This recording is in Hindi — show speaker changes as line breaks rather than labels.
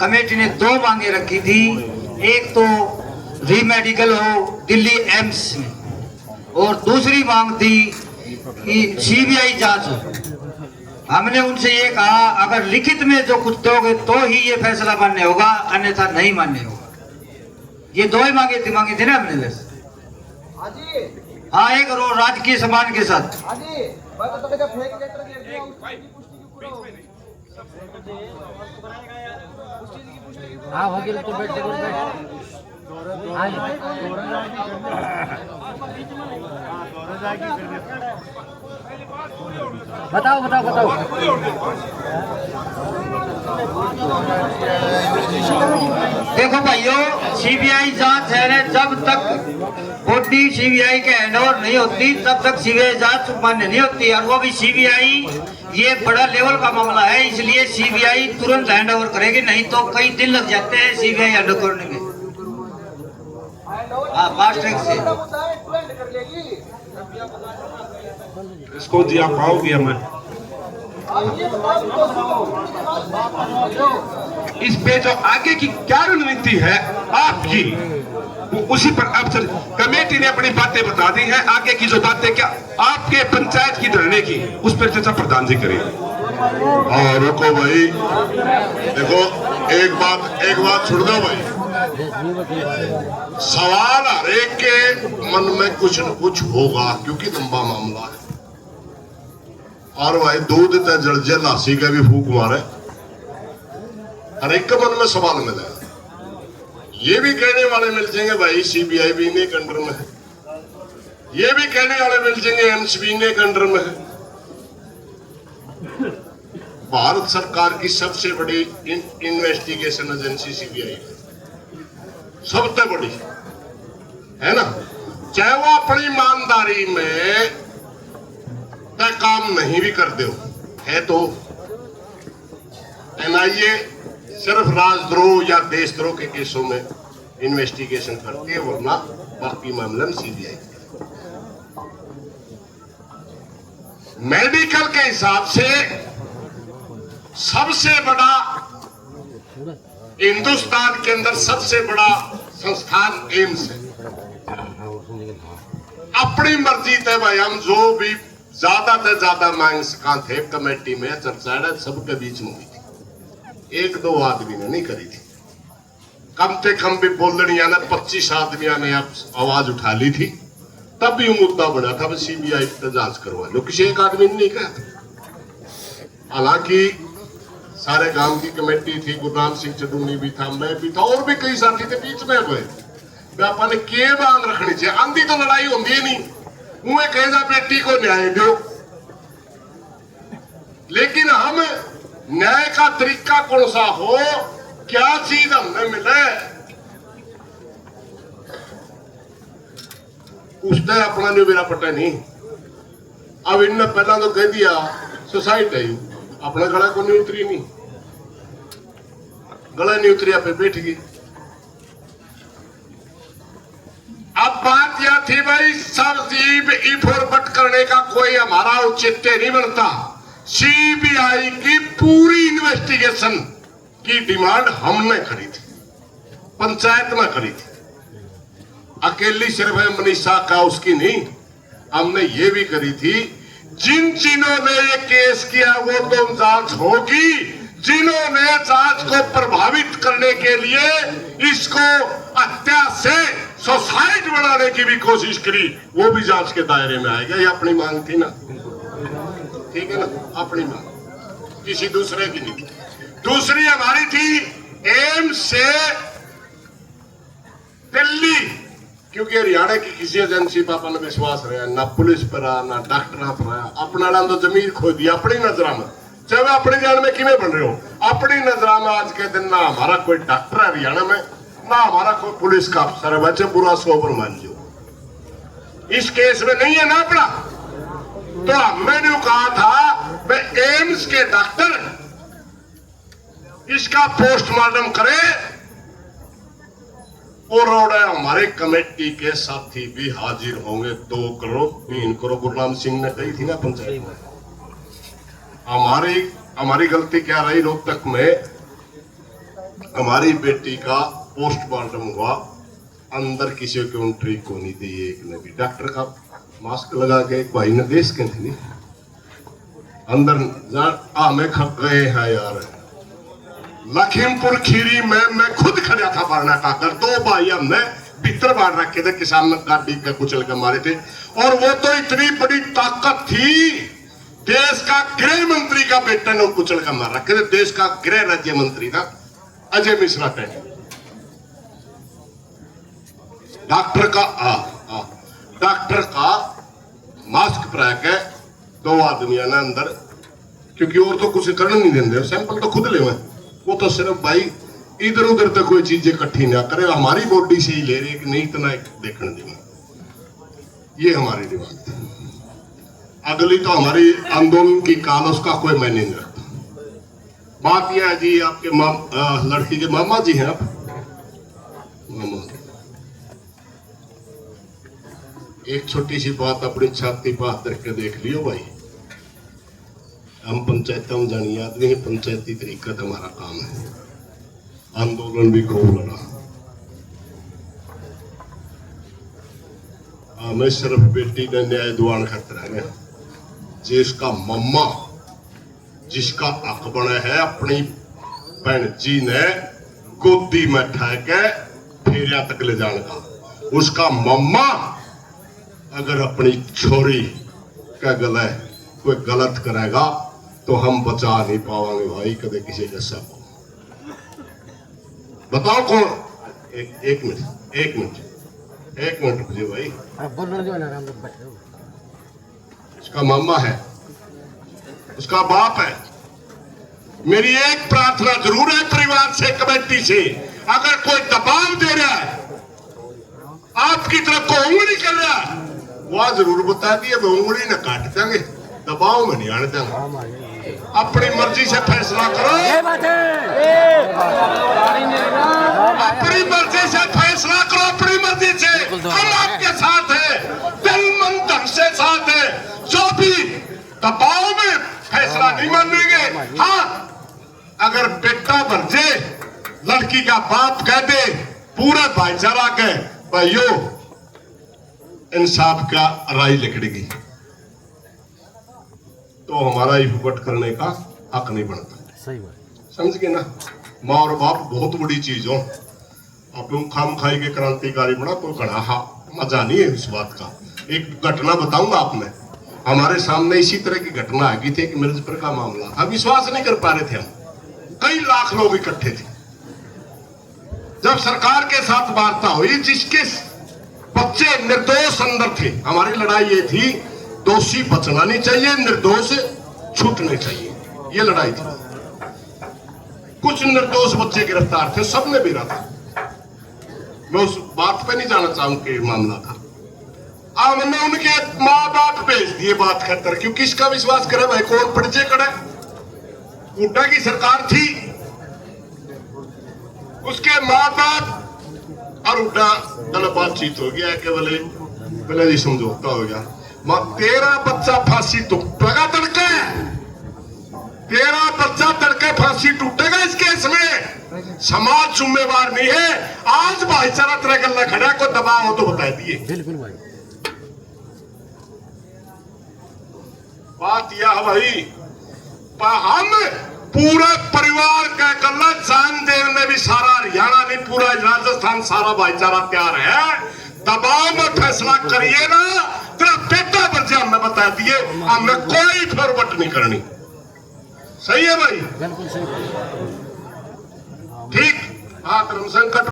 कमेटी ने दो मांगे रखी थी। एक तो री मेडिकल हो दिल्ली एम्स में, और दूसरी मांग थी कि सीबीआई जांच हो। हमने उनसे ये कहा अगर लिखित में जो कुछ दोगे तो ही ये फैसला मान्य होगा, अन्यथा नहीं मान्य होगा। ये दो ही मांगे थे ना हमने वैसे। हाँ, एक और राजकीय सम्मान के साथ।
हाँ वकील तो बैठे बताओ बताओ बताओ।
देखो भाइयों, सीबीआई जांच है ना, जब तक बॉडी सीबीआई के हैंडओवर नहीं होती तब तक सीबीआई जांच मान्य नहीं होती। और वो भी सीबीआई ये बड़ा लेवल का मामला है, इसलिए सीबीआई तुरंत हैंडओवर करेगी, नहीं तो कई दिन लग जाते हैं सीबीआई हैंडओवर करने में। हाँ, फास्ट ट्रैक से
इसको जी आप पाओगे हमें इस पे जो आगे की क्या रणनीति है आपकी, वो उसी पर अफसर कमेटी ने अपनी बातें बता दी है। आगे की जो बातें क्या आपके पंचायत की धरने की, उस पर चर्चा प्रधान जी करें।
और रुको भाई, देखो एक बात सुन दो भाई। सवाल हर एक के मन में कुछ न कुछ होगा, क्योंकि लंबा मामला है। और भाई दूध ते जलजे लासी का भी फूक मारे, हर एक के मन में सवाल मिलेगा। ये भी कहने वाले मिल जाएंगे भाई सीबीआई भी इन्हीं के अंडर में है, ये भी कहने वाले मिल जाएंगे एम्स भी इन्हीं के अंडर में है। भारत सरकार की सबसे बड़ी इन्वेस्टिगेशन एजेंसी सीबीआई है, सबसे बड़ी है ना। चाहे वो अपनी ईमानदारी में तय काम नहीं भी कर दो है तो एनआईए सिर्फ राजद्रोह या देशद्रोह के केसों में इन्वेस्टिगेशन करती है, वरना बाकी मामले में सीबीआई। मेडिकल के हिसाब से सबसे बड़ा हिंदुस्तान के अंदर सबसे बड़ा संस्थान एम्स है। अपनी मर्जी थे भाई, हम जो भी ज्यादा से ज्यादा मांग सका थे कमेटी में चर्चा सबके बीच में हुई थी, एक दो आदमी ने नहीं करी थी। कम से कम भी बोलनिया ने 25 आदमियों ने आवाज उठा ली थी, तब भी मुद्दा बना था सीबीआई पे जांच करवा लो, किसी एक आदमी ने नहीं कहा था। हालांकि सारे गांव की कमेटी थी, गुरनाम सिंह चडूनी भी था, मैं भी था, और भी कई साथी थे बीच में हुए। अपन के मांग रखनी चाहिए, आंधी तो लड़ाई होती है नहीं, मुझे कहेगा बेटी को न्याय दो, लेकिन हम न्याय का तरीका कौन सा हो, क्या चीज हमें मिले, उसने अपना नहीं मेरा पता नहीं। अब इनने पहला तो कह दिया सोसाइटी अपना गला को नहीं उतरी, नहीं गला नहीं उतरी, पे बैठ गई। अब बात यह थी भाई, सब जीव इफोरबट करने का कोई हमारा औचित्य नहीं बनता। सीबीआई की पूरी इन्वेस्टिगेशन की डिमांड हमने करी थी, पंचायत में करी थी, अकेली सिर्फ है मनीषा का उसकी नहीं, हमने ये भी करी थी। जिन जिन्होंने ये केस किया वो तो जांच होगी, जिन्होंने जांच को प्रभावित करने के लिए इसको हत्या से सुसाइड बनाने की भी कोशिश करी, वो भी जांच के दायरे में आएगा। ये अपनी मांग थी ना, ठीक है ना, अपनी मांग, किसी दूसरे की नहीं। दूसरी हमारी थी एम्स से दिल्ली, क्योंकि हरियाणा की किसी एजेंसी पर अपन विश्वास रहा ना, पुलिस पर रहा ना डॉक्टर पर रहा, अपना तो जमीन खो दिया अपनी नजर में। चाहे अपने जान में किमें बन रहे हो, अपनी नजर में आज के दिन ना हमारा कोई डॉक्टर है हरियाणा में, ना हमारा कोई पुलिस का अफसर है, बच्चे पूरा सोबर मान लो इस केस में नहीं है ना अपना। तो मैंने कहा था मैं एम्स के डॉक्टर इसका पोस्टमार्टम करे, और हमारे कमेटी के साथी भी हाजिर होंगे। 2 करोड़ 3 करोड़ गुरनाम सिंह ने कही थी ना पंचायत में। हमारी गलती क्या रही रोहतक में, हमारी बेटी का पोस्टमार्टम हुआ, अंदर किसी को एंट्री को नहीं दी। एक ने भी डॉक्टर का मास्क लगा के एक भाई ने देश के थी अंदर हमें खप गए हैं यार। लखीमपुर खीरी में मैं खुद खड़ा था भरना का कर, 2 भाई हमने भीतर बाढ़ रखे थे, किसान गाड़ी का कुचल के मारे थे। और वो तो इतनी बड़ी ताकत थी, देश का गृह मंत्री का बेटा ने कुचल के मार रखे थे। देश का गृह राज्य मंत्री था अजय मिश्रा टेंट। डॉक्टर का मास्क पहन के 2 आदमियों ने अंदर, क्योंकि और तो कुछ करने नहीं देंगे, सैंपल तो खुद ले। वो तो सिर्फ भाई इधर उधर तक कोई चीज इकट्ठी ना करे, हमारी बॉडी से ही ले रहे कि नहीं इतना देखने देंगे। ये हमारी डिमांड थी। अगली तो हमारी आंदोलन की काल, उसका कोई मायने नहीं रखता। बात यह है जी, आपके लड़की के मामा जी हैं आप, मामा। एक छोटी सी बात अपनी छाती पर हाथ रख के देख लियो भाई, हम पंचायत में जानी आदमी है, पंचायती तरीका तो हमारा काम है। आंदोलन भी खूब लड़ा, हमें सिर्फ बेटी ने न्याय दुआन खतरा है। जिसका मम्मा, जिसका हक बना है अपनी बहन जी ने गोदी में ठह के फेरिया तक ले जाने का, उसका मम्मा अगर अपनी छोरी का गले कोई गलत करेगा तो हम बचा नहीं पावांगे भाई कदे किसी के सब। बताओ कौन? एक मिनट मुझे भाई, उसका मामा है, उसका बाप है। मेरी एक प्रार्थना जरूर है परिवार से, कमेटी से, अगर कोई दबाव दे रहा है, आपकी तरफ को उंगली कर रहा है, वह जरूर बता दिए, उंगली न काट देंगे, दबाव में नहीं आने देंगे। अपनी मर्जी से फैसला करो, अपनी मर्जी से फैसला करो, अपनी मर्जी से। हम आपके साथ हैं, दिल मन धन से साथ है। जो भी दबाव में फैसला नहीं मानेंगे। हाँ, अगर बेटा बरजे, लड़की का बाप कह दे, पूरा भाईचारा के भाइयों इंसाफ का राय लिखड़ेगी, तो हमारा इफकट करने का हक नहीं बनता।
सही बात,
समझ गए ना? माँ और बाप बहुत बड़ी चीज हो। आप लोग खाम खाई के क्रांतिकारी बना तो गढ़ा मजा नहीं है इस बात का। एक घटना बताऊंगा आपने, हमारे सामने इसी तरह की घटना आ गई थी कि मिर्जपुर का मामला था। विश्वास नहीं कर पा रहे थे हम, कई लाख लोग इकट्ठे थे। जब सरकार के साथ वार्ता हुई, जिसके बच्चे निर्दोष अंदर थे, हमारी लड़ाई ये थी दोषी बचना नहीं चाहिए, निर्दोष छूटने चाहिए, ये लड़ाई थी। कुछ निर्दोष बच्चे गिरफ्तार थे, सबने भी रहा। मैं उस बात पे नहीं जाना चाहूंगा कि मामला था। हमने उनके माँ बाप भेज दिए बात खातर, क्योंकि इसका विश्वास करे भाई कौन पड़चे कड़े। हुड्डा की सरकार थी, उसके माँ बाप और हुड्डा गलत बातचीत हो गया, केवल समझौता हो गया। तेरा बच्चा फांसी टूटेगा तड़के, तेरा बच्चा तड़के फांसी टूटेगा। इस केस में समाज जिम्मेवार नहीं है। आज भाईचारा तरह गल्ला खड़ा को दबाव हो तो बता दिए।
बिल्कुल भाई,
बात यह भाई, हम पूरा परिवार का गल्ला जान देने में भी सारा हरियाणा नहीं, पूरा राजस्थान, सारा भाईचारा तैयार है। दबाव में फैसला करिए ना, तेरा बेटा बच्चे हमने बता दिए, हमने कोई फॉरवर्ड नहीं करनी। सही है भाई?
बिल्कुल सही।
ठीक। हाँ, धर्म संकट